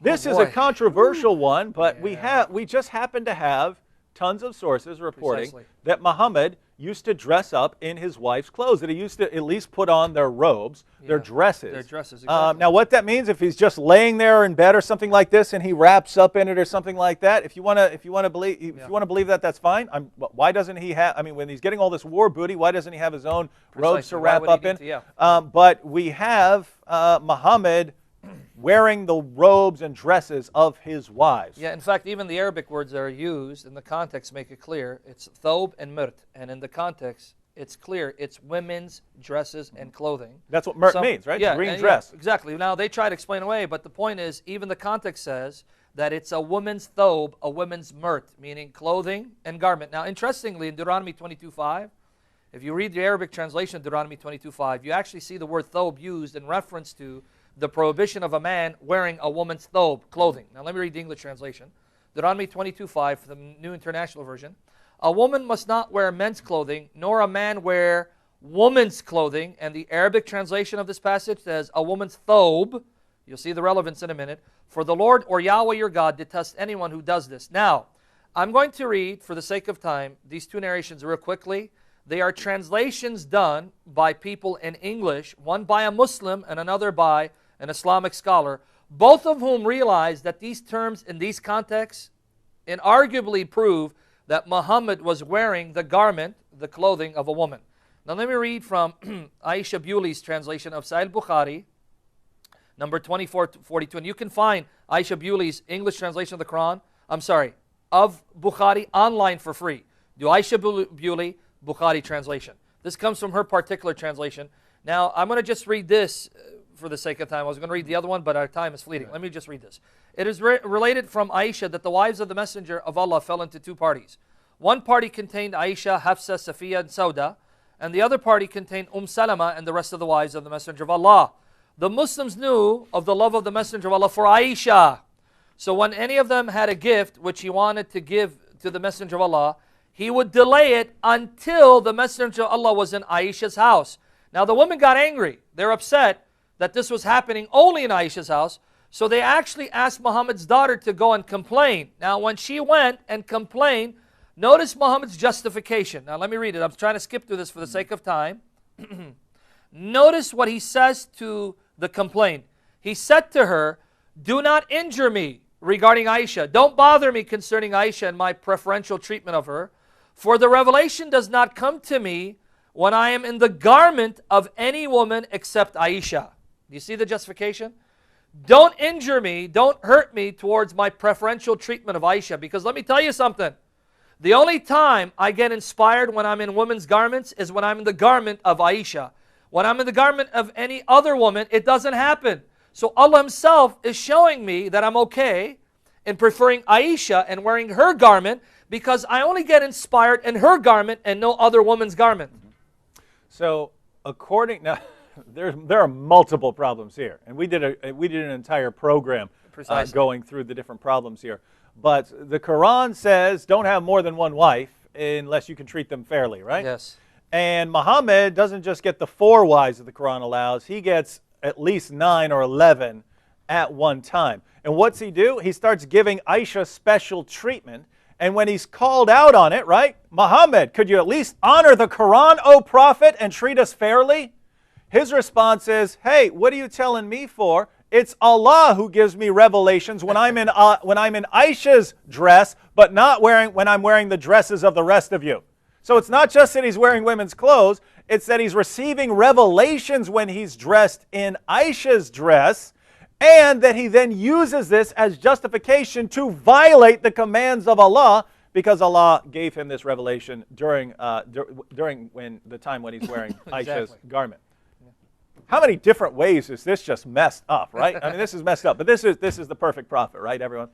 This is a controversial one, but we just happen to have tons of sources reporting that Muhammad used to dress up in his wife's clothes, that he used to at least put on their robes, their dresses. Their dresses, exactly. Now, what that means, if he's just laying there in bed or something like this, and he wraps up in it or something like that, if you want to believe that, that's fine. Why doesn't he have? I mean, when he's getting all this war booty, why doesn't he have his own robes to wrap up in? But we have Muhammad wearing the robes and dresses of his wives. Yeah, in fact, even the Arabic words that are used in the context make it clear. It's thob and mirt, and in the context, it's clear it's women's dresses and clothing. That's what mirt means, right? Yeah, green dress. Yeah, exactly. Now, they try to explain away, but the point is, even the context says that it's a woman's thob, a woman's mirt, meaning clothing and garment. Now, interestingly, in Deuteronomy 22:5, if you read the Arabic translation of Deuteronomy 22:5, you actually see the word thob used in reference to the prohibition of a man wearing a woman's thob, clothing. Now let me read the English translation. Deuteronomy 22:5, the New International Version. A woman must not wear men's clothing, nor a man wear woman's clothing. And the Arabic translation of this passage says, a woman's thob. You'll see the relevance in a minute. For the Lord or Yahweh your God detests anyone who does this. Now, I'm going to read, for the sake of time, these two narrations real quickly. They are translations done by people in English, one by a Muslim and another by an Islamic scholar, both of whom realize that these terms in these contexts inarguably prove that Muhammad was wearing the garment, the clothing of a woman. Now let me read from Aisha Bewley's translation of Sahih Bukhari, number 2442. And you can find Aisha Bewley's English translation of the Quran, of Bukhari online for free. Do Aisha Bewley Bukhari translation. This comes from her particular translation. Now, I'm going to just read this for the sake of time. I was going to read the other one, but our time is fleeting. Let me just read this. It is related from Aisha that the wives of the Messenger of Allah fell into two parties. One party contained Aisha, Hafsa, Safiya, and Sauda, and the other party contained Salama and the rest of the wives of the Messenger of Allah. The Muslims knew of the love of the Messenger of Allah for Aisha. So when any of them had a gift which he wanted to give to the Messenger of Allah, he would delay it until the Messenger of Allah was in Aisha's house. Now the women got angry. They're upset that this was happening only in Aisha's house. So they actually asked Muhammad's daughter to go and complain. Now when she went and complained, notice Muhammad's justification. Now let me read it. I'm trying to skip through this for the sake of time. Notice what he says to the complaint. He said to her, do not injure me regarding Aisha. Don't bother me concerning Aisha and my preferential treatment of her. For the revelation does not come to me when I am in the garment of any woman except Aisha. Do you see the justification? Don't injure me, don't hurt me towards my preferential treatment of Aisha. Because let me tell you something. The only time I get inspired when I'm in women's garments is when I'm in the garment of Aisha. When I'm in the garment of any other woman, it doesn't happen. So Allah Himself is showing me that I'm okay in preferring Aisha and wearing her garment because I only get inspired in her garment and no other woman's garment. So now, there are multiple problems here, and we did an entire program going through the different problems here. But the Quran says don't have more than one wife unless you can treat them fairly, right? Yes. And Muhammad doesn't just get the 4 wives that the Quran allows; he gets at least 9 or 11 at one time. And what's he do? He starts giving Aisha special treatment. And when he's called out on it, right? Muhammad, could you at least honor the Quran, O Prophet, and treat us fairly? His response is, hey, what are you telling me for? It's Allah who gives me revelations when I'm in Aisha's dress, but not when I'm wearing the dresses of the rest of you. So it's not just that he's wearing women's clothes, it's that he's receiving revelations when he's dressed in Aisha's dress, and that he then uses this as justification to violate the commands of Allah because Allah gave him this revelation during the time when he's wearing Aisha's garment. How many different ways is this just messed up, right? I mean, this is messed up, but this is the perfect prophet, right, everyone?